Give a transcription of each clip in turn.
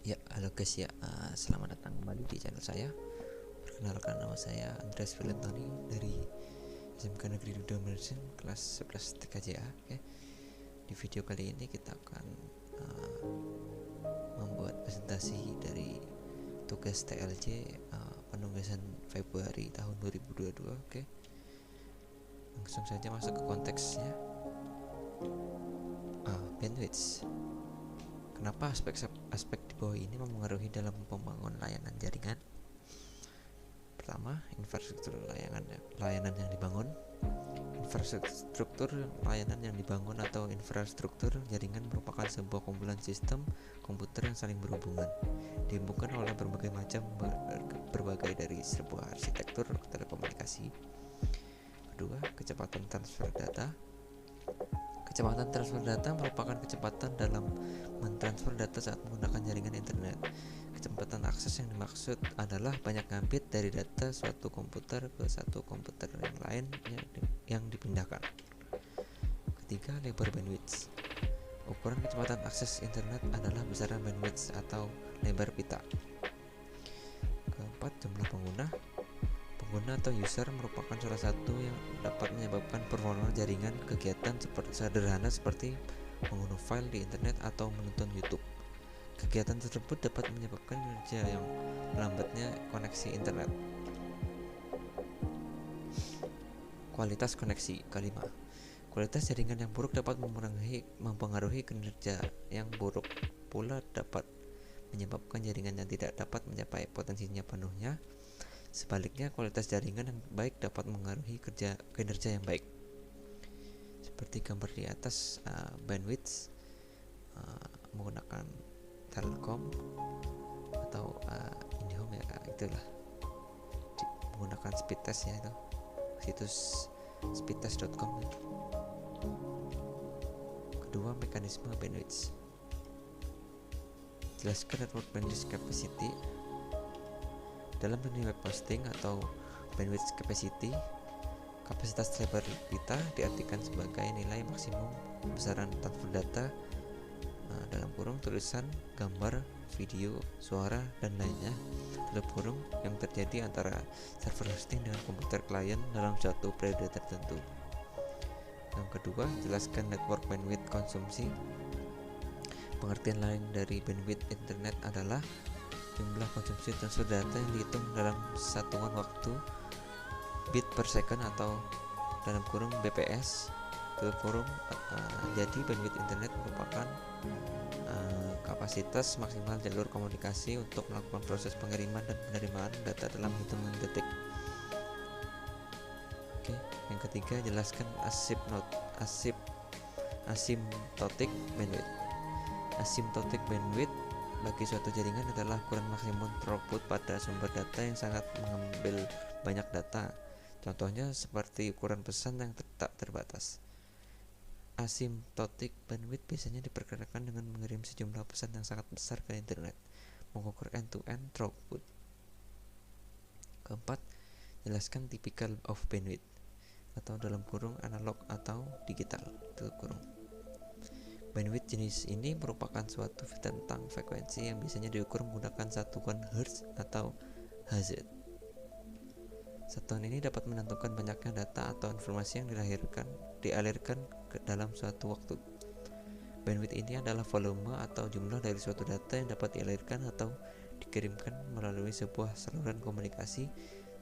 Ya, halo guys ya, selamat datang kembali di channel saya. Perkenalkan, nama saya Andreas Valentani dari SMK Negeri Duda Medicine kelas 11 TKJA. Oke. Di video kali ini kita akan membuat presentasi dari tugas TLJ penugasan Februari tahun 2022. Oke. Langsung saja masuk ke konteksnya. Bandwidth. Kenapa aspek di bawah ini mempengaruhi dalam pembangunan layanan jaringan? Pertama, infrastruktur layanan yang dibangun. Infrastruktur layanan yang dibangun atau infrastruktur jaringan merupakan sebuah kumpulan sistem komputer yang saling berhubungan, dihubungkan oleh berbagai dari sebuah arsitektur telekomunikasi. Kedua, kecepatan transfer data. Kecepatan transfer data merupakan kecepatan dalam mentransfer data saat menggunakan jaringan internet. Kecepatan akses yang dimaksud adalah banyak bit dari data suatu komputer ke satu komputer yang lain yang dipindahkan. Ketiga, lebar bandwidth. Ukuran kecepatan akses internet adalah besaran bandwidth atau lebar pita. Keempat, jumlah pengguna. Pengguna atau user merupakan salah satu yang dapat menyebabkan performa jaringan. Kegiatan sederhana seperti mengunduh file di internet atau menonton YouTube. Kegiatan tersebut dapat menyebabkan kinerja yang melambatnya koneksi internet. Kualitas koneksi. Kelima, kualitas jaringan yang buruk dapat mempengaruhi kinerja yang buruk pula dapat menyebabkan jaringan yang tidak dapat mencapai potensinya penuhnya. Sebaliknya, kualitas jaringan yang baik dapat mengaruhi kinerja yang baik. Seperti gambar di atas, bandwidth menggunakan Telkom atau IndiHome ya, itulah menggunakan speed test ya, itu situs speedtest.com ya. Kedua, mekanisme bandwidth. Jelaskan network bandwidth capacity. Dalam dunia web hosting atau bandwidth capacity, kapasitas lebar pita diartikan sebagai nilai maksimum besaran transfer data dalam kurung tulisan, gambar, video, suara, dan lainnya dalam kurung yang terjadi antara server hosting dengan komputer klien dalam suatu periode tertentu. Yang kedua, jelaskan network bandwidth konsumsi. Pengertian lain dari bandwidth internet adalah jumlah konsumsi transfer data yang dihitung dalam satuan waktu bit per second atau dalam kurung BPS tutup kurung. Jadi bandwidth internet merupakan kapasitas maksimal jalur komunikasi untuk melakukan proses pengiriman dan penerimaan data dalam hitungan detik. Oke, yang ketiga, jelaskan asymptotic bandwidth. Asymptotic bandwidth bagi suatu jaringan adalah ukuran maksimum throughput pada sumber data yang sangat mengambil banyak data. Contohnya seperti ukuran pesan yang tak terbatas. Asymptotic bandwidth biasanya diperkirakan dengan mengirim sejumlah pesan yang sangat besar ke internet, mengukur end-to-end throughput. Keempat, jelaskan typical of bandwidth atau dalam kurung analog atau digital tutup kurung. Bandwidth jenis ini merupakan suatu tentang frekuensi yang biasanya diukur menggunakan satuan Hertz atau Hz. Satuan ini dapat menentukan banyaknya data atau informasi yang dialirkan ke dalam suatu waktu. Bandwidth ini adalah volume atau jumlah dari suatu data yang dapat dialirkan atau dikirimkan melalui sebuah saluran komunikasi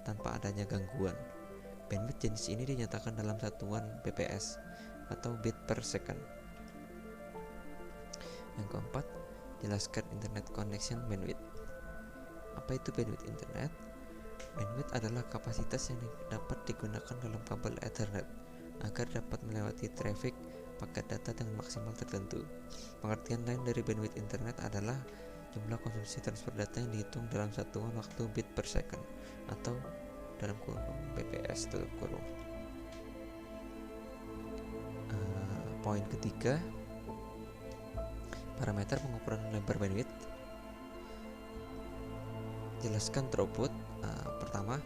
tanpa adanya gangguan. Bandwidth jenis ini dinyatakan dalam satuan bps atau bit per second. Yang keempat, jelaskan internet connection bandwidth. Apa itu bandwidth internet? Bandwidth adalah kapasitas yang dapat digunakan dalam kabel Ethernet agar dapat melewati traffic paket data dengan maksimal tertentu. Pengertian lain dari bandwidth internet adalah jumlah konsumsi transfer data yang dihitung dalam satuan waktu bit per second atau dalam kurung bps tutup kurung. Poin ketiga, parameter pengukuran lebar bandwidth. Jelaskan throughput. Pertama,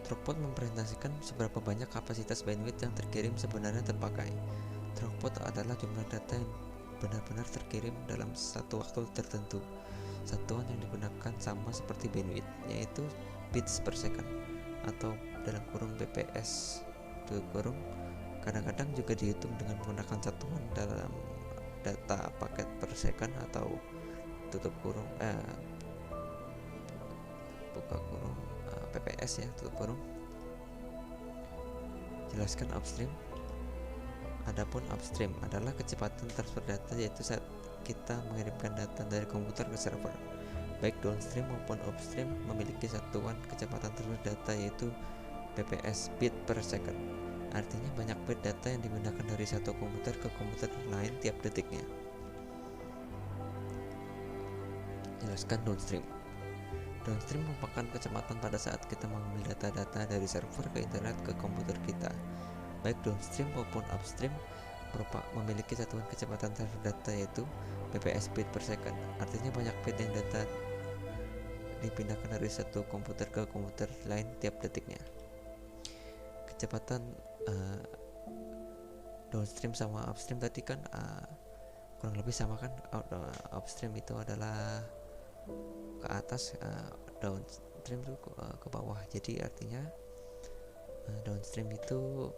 throughput mempresentasikan seberapa banyak kapasitas bandwidth yang terkirim sebenarnya terpakai. Throughput adalah jumlah data yang benar-benar terkirim dalam satu waktu tertentu. satuan yang digunakan sama seperti bandwidth, yaitu bits per second atau dalam kurung bps tutup kurung. Kadang-kadang juga dihitung dengan menggunakan satuan dalam data paket per second atau tutup kurung buka kurung pps ya, tutup kurung. Jelaskan upstream. Adapun upstream adalah kecepatan transfer data, yaitu saat kita mengirimkan data dari komputer ke server. Baik downstream maupun upstream memiliki satuan kecepatan transfer data, yaitu bps, bit per second. Artinya banyak bit data yang digunakan dari satu komputer ke komputer lain tiap detiknya. Jelaskan downstream. Downstream merupakan kecepatan pada saat kita mengambil data-data dari server ke internet ke komputer kita. Baik downstream maupun upstream memiliki satuan kecepatan transfer data, yaitu bps, bit per second. Artinya banyak bit yang data dipindahkan dari satu komputer ke komputer lain tiap detiknya. Kecepatan downstream sama upstream tadi kan kurang lebih sama kan. Upstream itu adalah ke atas, downstream itu ke bawah. Jadi artinya downstream itu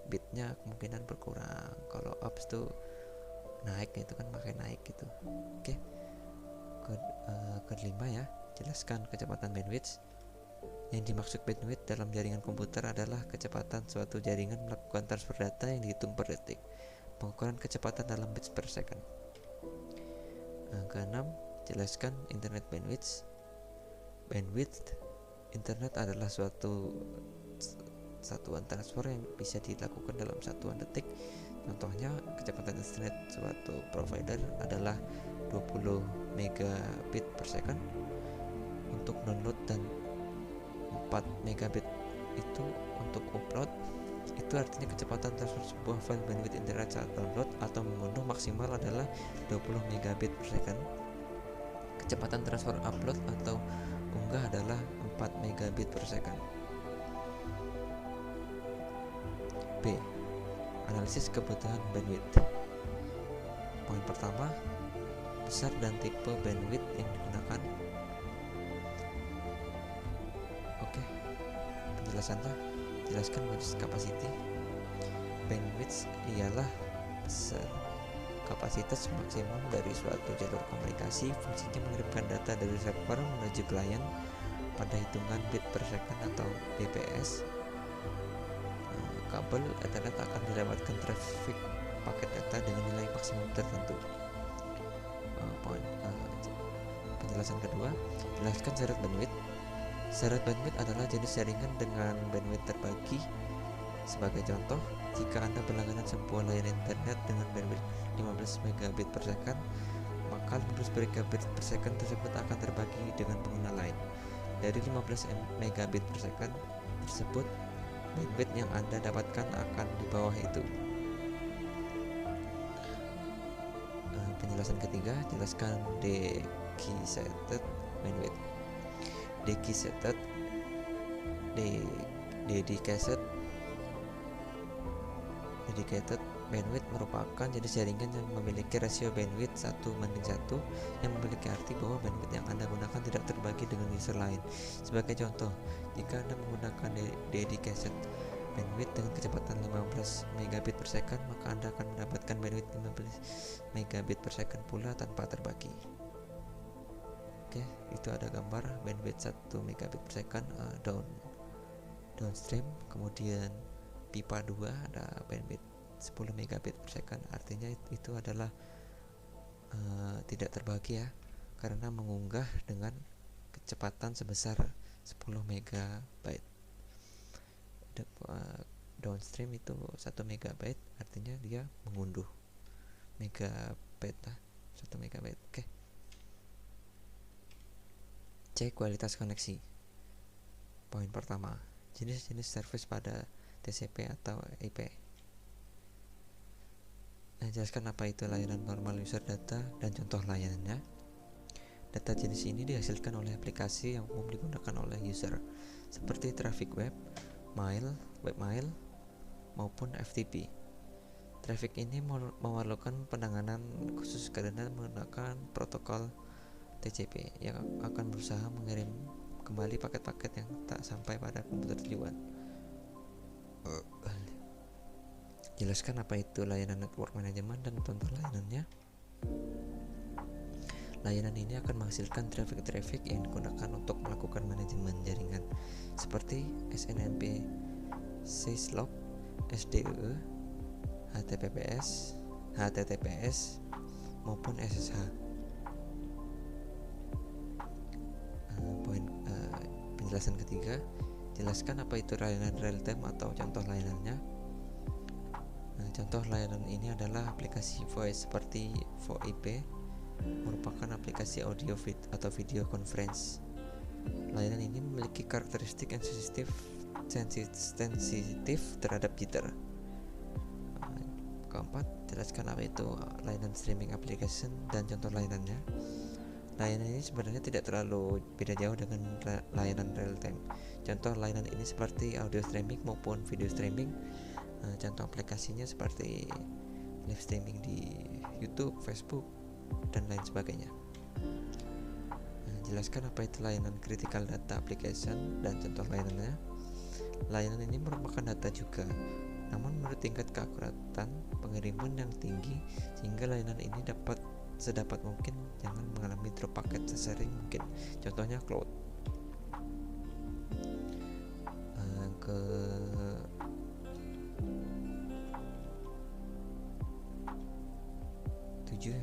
bitnya kemungkinan berkurang, kalau ups tuh naik, itu kan makin naik gitu. Oke. Kelima ya, jelaskan kecepatan bandwidth. Yang dimaksud bandwidth dalam jaringan komputer adalah kecepatan suatu jaringan melakukan transfer data yang dihitung per detik. Pengukuran kecepatan dalam bits per second. Keenam, jelaskan internet bandwidth. Bandwidth internet adalah suatu satuan transfer yang bisa dilakukan dalam satuan detik. Contohnya, kecepatan internet suatu provider adalah 20 megabit per second untuk download dan 4 megabit itu untuk upload. Itu artinya kecepatan transfer sebuah file bandwidth internet saat download atau mengunduh maksimal adalah 20 megabit per second. Kecepatan transfer upload atau unggah adalah 4 megabit per second. B. Analisis kebutuhan bandwidth. Poin pertama, besar dan tipe bandwidth yang digunakan. Oke, penjelasannya, jelaskan bandwidth capacity. Bandwidth ialah besar kapasitas maksimum dari suatu jalur komunikasi. Fungsinya mengirimkan data dari server menuju klien pada hitungan bit per second atau bps. Kabel Ethernet akan melewatkan traffic paket data dengan nilai maksimum tertentu. Penjelasan kedua, jelaskan syarat bandwidth. Syarat bandwidth adalah jenis jaringan dengan bandwidth terbagi. Sebagai contoh, jika Anda berlangganan sebuah layanan internet dengan bandwidth 15 megabit per second, maka 15 megabit per second tersebut akan terbagi dengan pengguna lain. Dari 15 megabit per second tersebut, bandwidth yang Anda dapatkan akan di bawah itu. Penjelasan ketiga, jelaskan dedicated bandwidth. Dedicated bandwidth merupakan jenis jaringan yang memiliki rasio bandwidth 1:1 yang memiliki arti bahwa bandwidth yang Anda gunakan tidak terbagi dengan user lain. Sebagai contoh, jika Anda menggunakan dedicated bandwidth dengan kecepatan 15 megabit per second, maka Anda akan mendapatkan bandwidth 15 megabit per second pula tanpa terbagi. Oke, itu ada gambar bandwidth 1 megabit per second downstream. Kemudian pipa 2 ada bandwidth 10 megabit per second. Artinya itu adalah tidak terbagi ya, karena mengunggah dengan kecepatan sebesar 10 megabyte. Downstream itu 1 megabyte, artinya dia mengunduh megabyte lah, 1 megabyte. Oke. Cek kualitas koneksi. Poin pertama, jenis-jenis service pada TCP atau IP. Jelaskan apa itu layanan normal user data dan contoh layanannya. Data jenis ini dihasilkan oleh aplikasi yang umum digunakan oleh user, seperti traffic web, webmail, maupun FTP. Traffic ini memerlukan penanganan khusus karena menggunakan protokol TCP yang akan berusaha mengirim kembali paket-paket yang tak sampai pada komputer tujuan. Jelaskan apa itu layanan network management dan contoh layanannya. Layanan ini akan menghasilkan traffic yang digunakan untuk melakukan manajemen jaringan seperti SNMP, Syslog, SDE, HTTPS maupun SSH. Penjelasan ketiga, jelaskan apa itu layanan real time atau contoh layanannya. Contoh layanan ini adalah aplikasi voice seperti VoIP, merupakan aplikasi audio atau video conference. Layanan ini memiliki karakteristik yang sensitif terhadap jitter. Keempat, jelaskan apa itu layanan streaming application dan contoh layanannya. Layanan ini sebenarnya tidak terlalu beda jauh dengan layanan real time. Contoh layanan ini seperti audio streaming maupun video streaming. Contoh aplikasinya seperti live streaming di YouTube, Facebook, dan lain sebagainya. Jelaskan apa itu layanan critical data application dan contoh layanannya. Layanan ini merupakan data juga, namun menurut tingkat keakuratan pengiriman yang tinggi, sehingga layanan ini sedapat mungkin jangan mengalami drop paket sesering mungkin. Contohnya cloud. Ke-7,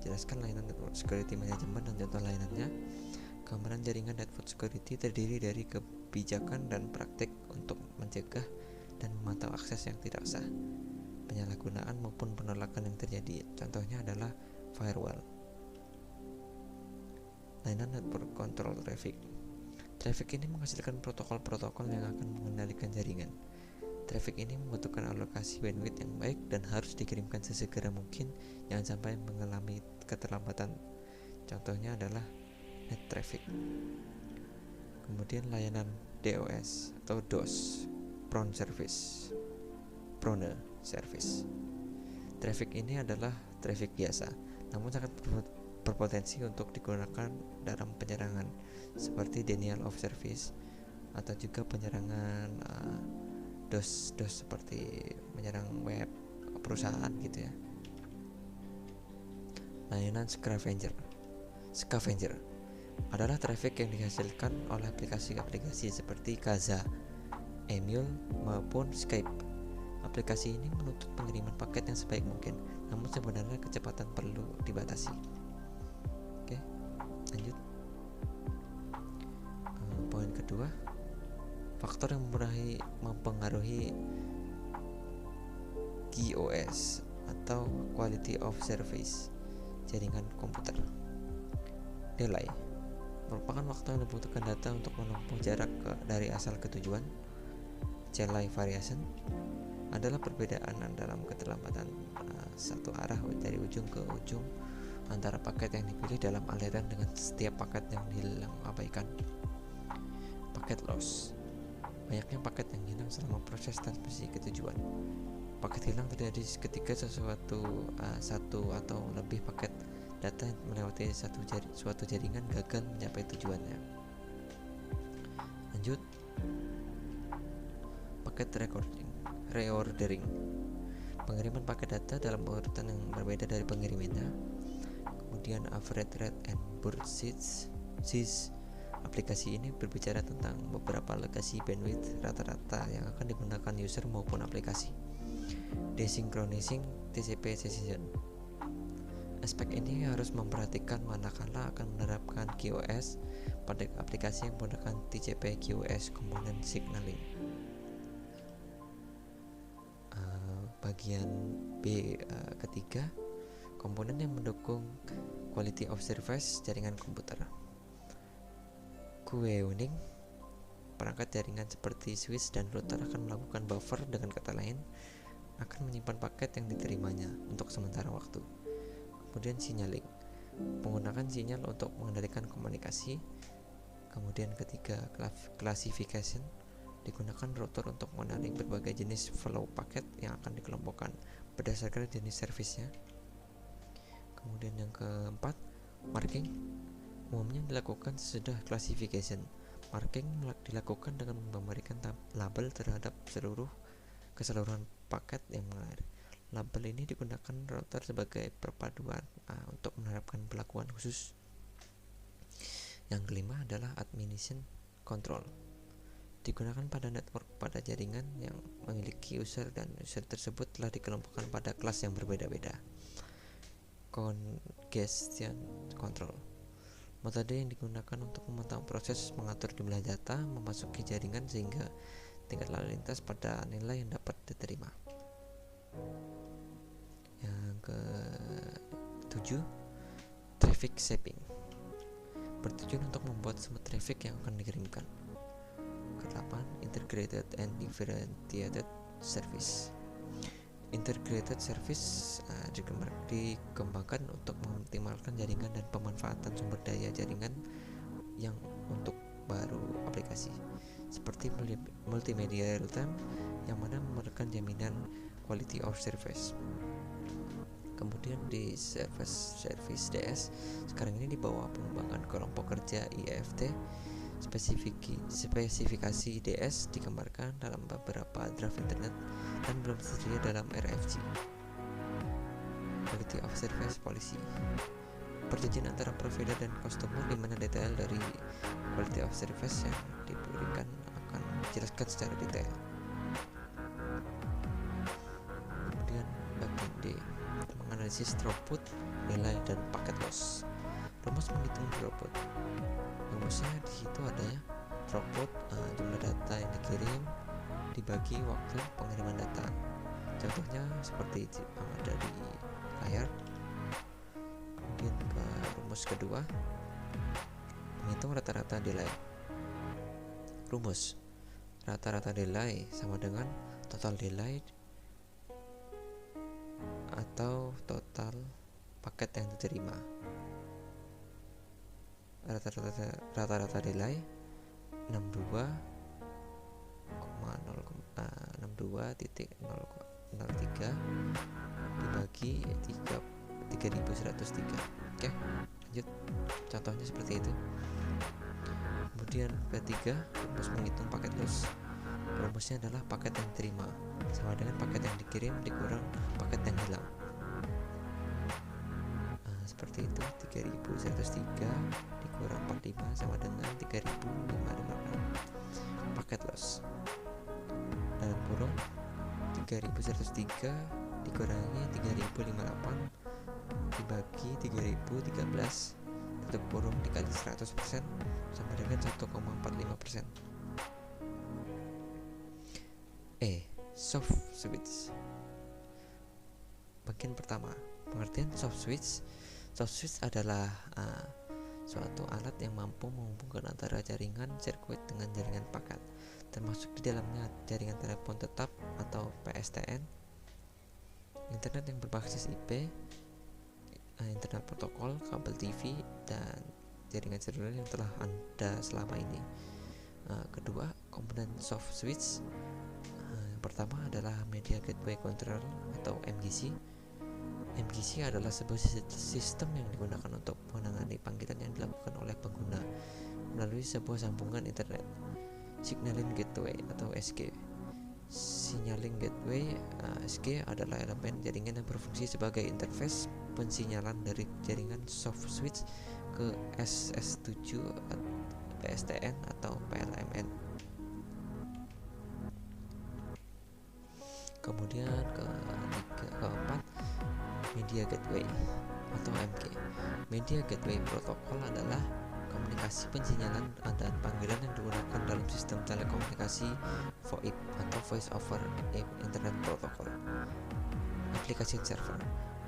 jelaskan layanan network security management dan contoh layanannya. Gambaran jaringan network security terdiri dari kebijakan dan praktik untuk mencegah dan memantau akses yang tidak sah, penyalahgunaan maupun penolakan yang terjadi. Contohnya adalah firewall. Layanan network control traffic. Traffic ini menghasilkan protokol-protokol yang akan mengendalikan jaringan. Traffic ini membutuhkan alokasi bandwidth yang baik dan harus dikirimkan sesegera mungkin, jangan sampai mengalami keterlambatan. Contohnya adalah net traffic. Kemudian layanan DOS atau DOS, Prone Service. Traffic ini adalah traffic biasa, namun sangat berpotensi untuk digunakan dalam penyerangan seperti denial of service atau juga penyerangan DOS seperti menyerang web perusahaan gitu ya. Layanan scavenger adalah traffic yang dihasilkan oleh aplikasi-aplikasi seperti Kaza, Emule maupun Skype. Aplikasi ini menuntut pengiriman paket yang sebaik mungkin, namun sebenarnya kecepatan perlu dibatasi. Oke, lanjut. Poin kedua, faktor yang mempengaruhi QoS atau Quality of Service jaringan komputer. Delay merupakan waktu yang dibutuhkan data untuk menempuh jarak dari asal ke tujuan. Delay variation adalah perbedaan dalam keterlambatan satu arah dari ujung ke ujung antara paket yang dipilih dalam aliran dengan setiap paket yang diabaikan. Paket loss, banyaknya paket yang hilang selama proses transmisi ke tujuan. Paket hilang terjadi ketika satu atau lebih paket data yang melewati suatu jaringan gagal mencapai tujuannya. Lanjut, paket reordering, pengiriman paket data dalam urutan yang berbeda dari pengirimannya. Kemudian average rate and burst size. Aplikasi ini berbicara tentang beberapa alokasi bandwidth rata-rata yang akan digunakan user maupun aplikasi. Desynchronizing TCP session. Aspek ini harus memperhatikan manakala akan menerapkan QoS pada aplikasi yang menggunakan TCP QoS Component Signaling. Bagian B ketiga, komponen yang mendukung Quality of Service jaringan komputer. Queuing, perangkat jaringan seperti switch dan router akan melakukan buffer, dengan kata lain akan menyimpan paket yang diterimanya untuk sementara waktu. Kemudian signaling, menggunakan sinyal untuk mengendalikan komunikasi. Kemudian ketiga, classification, digunakan router untuk mengenali berbagai jenis flow paket yang akan dikelompokkan berdasarkan jenis servisnya. Kemudian yang keempat, marking umumnya dilakukan sesudah classification. Marking dilakukan dengan memberikan label terhadap keseluruhan paket yang mengalir. Label ini digunakan router sebagai perpaduan untuk menerapkan perlakuan khusus. Yang kelima adalah admission control. Digunakan pada network pada jaringan yang memiliki user, dan user tersebut telah dikelompokkan pada kelas yang berbeda-beda. Congestion control. Metode yang digunakan untuk memantau proses mengatur jumlah data memasuki jaringan sehingga tingkat lalu lintas pada nilai yang dapat diterima. Yang ke-7, traffic shaping. Bertujuan untuk membuat smooth traffic yang akan dikirimkan. Ke-8, integrated and differentiated service. Integrated service dikembangkan untuk mengoptimalkan jaringan dan pemanfaatan sumber daya jaringan yang untuk baru aplikasi, seperti multimedia real time yang mana memerlukan jaminan quality of service. Kemudian di service DS sekarang ini di bawah pengembangan kelompok kerja IFT. Spesifikasi DS digambarkan dalam beberapa draft internet dan belum tersedia dalam RFC. Quality of Service Policy. Perjanjian antara provider dan customer di mana detail dari Quality of Service yang diberikan akan dijelaskan secara detail. Kemudian bagian D, menganalisis throughput, delay, dan packet loss. Rumus menghitung throughput. Rumusnya di situ adanya throughput, jumlah data yang dikirim dibagi waktu pengiriman data. Contohnya seperti yang ada di layar. Kemudian ke rumus kedua, menghitung rata-rata delay. Rumus rata-rata delay sama dengan total delay atau total paket yang diterima. Rata-rata delay 62,03 dibagi 3103. Oke, lanjut. Contohnya seperti itu. Kemudian ketiga, rumus menghitung paket loss. Rumusnya adalah paket yang diterima sama dengan paket yang dikirim dikurang paket yang hilang. Seperti itu, 3103 dikurang 45 sama dengan 3556 paket loss. Dalam kurung 3103 dikurangi 3058 dibagi 3013 tutup kurung dikali 100% sama dengan 1,45%. Soft switch. Bagian pertama, pengertian soft switch. Soft switch adalah suatu alat yang mampu menghubungkan antara jaringan sirkuit dengan jaringan paket, termasuk di dalamnya jaringan telepon tetap atau PSTN, internet yang berbasis IP, internet protokol, kabel TV, dan jaringan seluler yang telah ada selama ini. Kedua, komponen soft switch. Yang pertama adalah Media Gateway Controller atau MGC. MGC adalah sebuah sistem yang digunakan untuk menangani panggilan yang dilakukan oleh pengguna melalui sebuah sambungan internet. Signaling Gateway atau SG. Signaling Gateway SG adalah elemen jaringan yang berfungsi sebagai interface pensinyalan dari jaringan soft switch ke SS7, PSTN atau PLMN. Kemudian keempat, Media Gateway atau MG. Media Gateway Protocol adalah komunikasi pensinyalan dan panggilan yang digunakan dalam sistem telekomunikasi VoIP atau Voice over Internet Protocol. Application Server.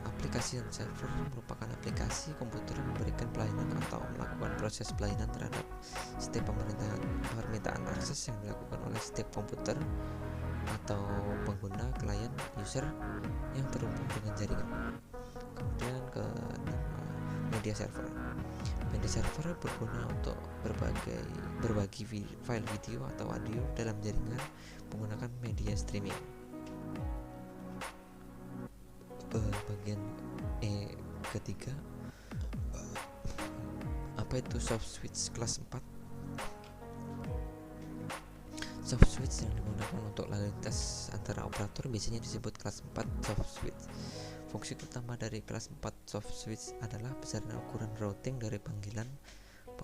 Application Server merupakan aplikasi komputer yang memberikan pelayanan atau melakukan proses pelayanan terhadap setiap permintaan akses yang dilakukan oleh setiap komputer atau pengguna klien user yang terhubung dengan jaringan. Kemudian ke media server. Media server berguna untuk berbagi file video atau audio dalam jaringan menggunakan media streaming. Bagian ketiga, apa itu soft switch kelas 4? Soft switch yang digunakan untuk lalu lintas antara operator biasanya disebut kelas 4 soft switch. Fungsi utama dari kelas 4 soft switch adalah besaran ukuran routing dari panggilan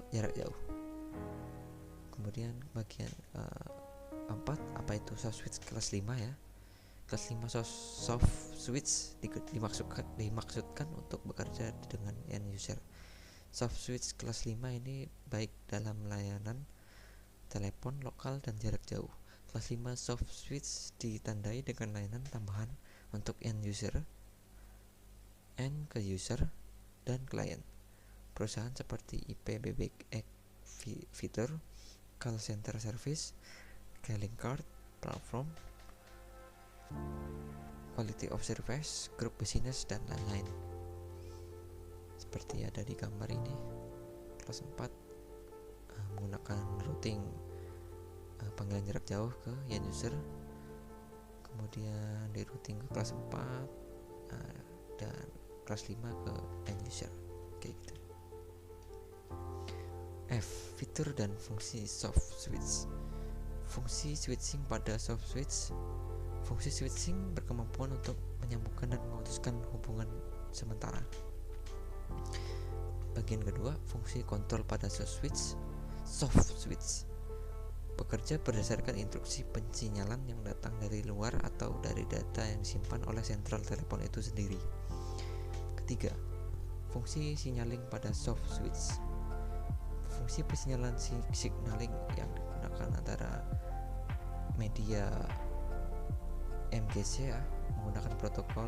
jarak jauh. Kemudian bagian 4, apa itu soft switch kelas 5 ya? Kelas 5 soft switch dimaksudkan untuk bekerja dengan end user. Soft switch kelas 5 ini baik dalam layanan telepon lokal dan jarak jauh. Kelas 5 soft switch ditandai dengan layanan tambahan untuk end user, end ke user, dan klien. Perusahaan seperti IPBBX fitur, call center service, calling card, platform, quality of service, group business, dan lain-lain. Seperti ada di gambar ini, kelas 4 menggunakan routing panggilan jarak jauh ke end user, kemudian di routing ke kelas 4 dan kelas 5 ke end user, kayak gitu. F. Fitur dan fungsi soft switch. Fungsi switching pada soft switch. Fungsi switching berkemampuan untuk menyambungkan dan memutuskan hubungan sementara. Bagian kedua, fungsi kontrol pada soft switch bekerja berdasarkan instruksi pensinyalan yang datang dari luar atau dari data yang disimpan oleh sentral telepon itu sendiri. Ketiga, fungsi signaling pada soft switch. Fungsi pensinyalan signaling yang digunakan antara media MGC menggunakan protokol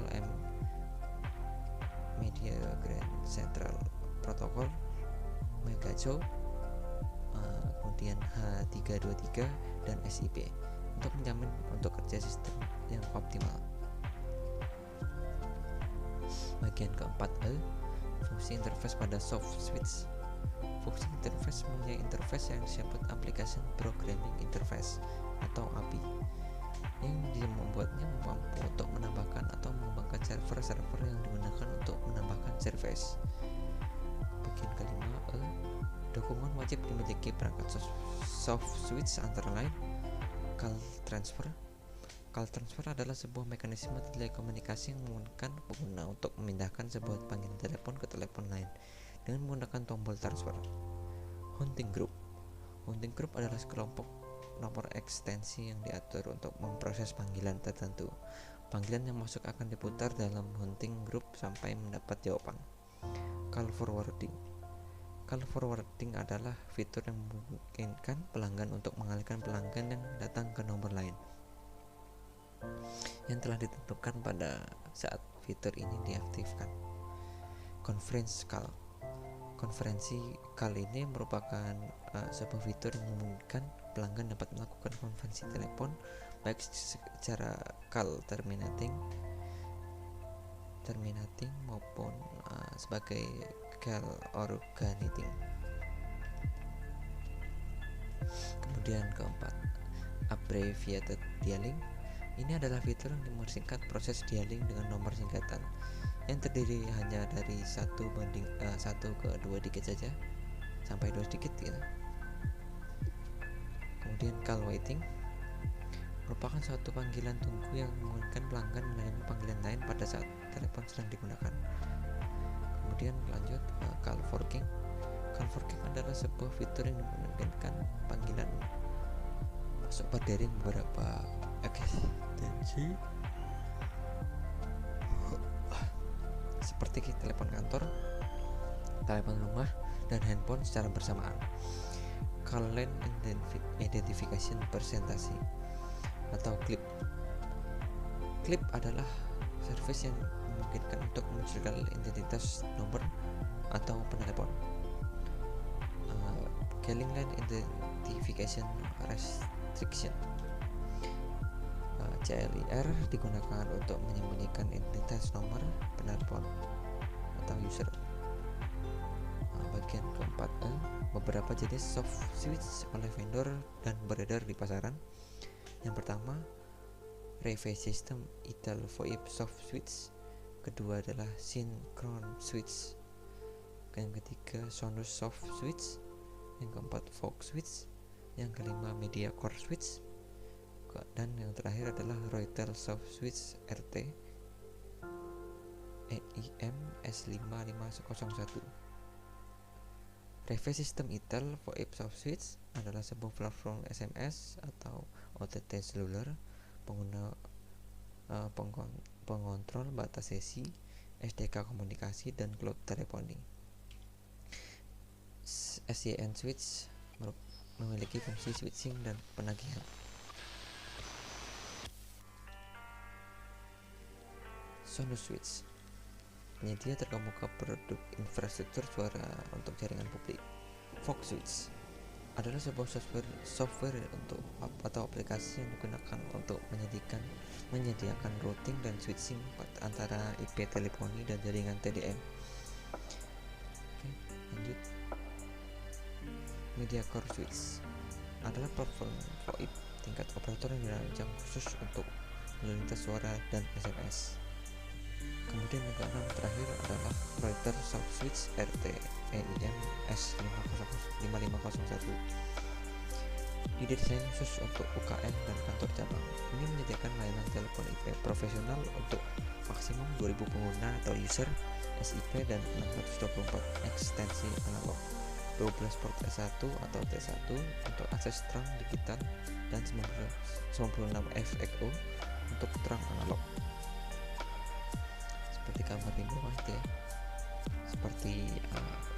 Media Grand Central Protocol Megajo, kemudian H323 dan SIP untuk menjamin untuk kerja sistem yang optimal. Bagian keempat, fungsi interface pada soft switch. Fungsi interface mempunyai interface yang disebut application programming interface atau API, yang dia membuatnya mampu untuk menambahkan atau mengembangkan server yang digunakan untuk menambahkan service. Bagian kelima, dukungan wajib dimiliki perangkat soft switch antara lain call transfer. Call transfer adalah sebuah mekanisme telekomunikasi yang memungkinkan pengguna untuk memindahkan sebuah panggilan telepon ke telepon lain dengan menggunakan tombol transfer. Hunting group. Hunting group adalah sekelompok nomor ekstensi yang diatur untuk memproses panggilan tertentu. Panggilan yang masuk akan diputar dalam hunting group sampai mendapat jawaban. Call forwarding. Call forwarding adalah fitur yang memungkinkan pelanggan untuk mengalihkan pelanggan yang datang ke nomor lain yang telah ditentukan pada saat fitur ini diaktifkan. Conference call. Konferensi call ini merupakan sebuah fitur yang memungkinkan pelanggan dapat melakukan konferensi telepon baik secara call terminating maupun sebagai call originating. Kemudian keempat, abbreviated dialing. Ini adalah fitur yang mempersingkat proses dialing dengan nomor singkatan yang terdiri hanya dari 1 ke 2 digit saja sampai 2 digit gitu. Kemudian call waiting merupakan suatu panggilan tunggu yang memungkinkan pelanggan melayani panggilan lain pada saat telepon sedang digunakan. Kemudian lanjut, call forking. Call forking adalah sebuah fitur yang memungkinkan panggilan masuk pada jaring beberapa ekstensi seperti telepon kantor, telepon rumah, dan handphone secara bersamaan. Call line identification presentasi atau CLIP. CLIP adalah service yang memungkinkan untuk memunculkan identitas nomor atau penelepon. Calling line identification restriction CLIR digunakan untuk menyembunyikan identitas nomor penelepon atau user. Bagian keempat, beberapa jenis soft switch oleh vendor dan beredar di pasaran. Yang pertama, Reve System Itel VoIP soft switch. kedua adalah Synchron switch, yang ketiga Sonos soft switch, yang keempat Fog switch, yang kelima Media Core switch, dan yang terakhir adalah Roytel soft switch RT EIM S5501. Review sistem Intel VoIP soft switch adalah sebuah platform SMS atau OTT seluler pengontrol batas sesi, SDK komunikasi, dan cloud teleponi. SYN switch memiliki fungsi switching dan penagihan. Sonos switch penyedia terkemuka produk infrastruktur suara untuk jaringan publik. Fog switch adalah sebuah software untuk atau aplikasi yang digunakan untuk menyediakan routing dan switching antara IP teleponi dan jaringan TDM. Oke, lanjut. Media Core switch adalah platform VoIP tingkat operator yang dirancang khusus untuk lintas suara dan SMS. Kemudian yang keenam terakhir adalah Roytel soft switch RT EIM S5501. Didesain khusus untuk UKM dan kantor cabang. Ini menyediakan layanan telepon IP profesional untuk maksimum 2000 pengguna atau user, SIP, dan 624 ekstensi analog, 12 port S1 atau T1 untuk akses terang digital, dan 96 FXO untuk terang analog. Seperti gambar di bawah itu ya, seperti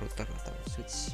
router atau switch.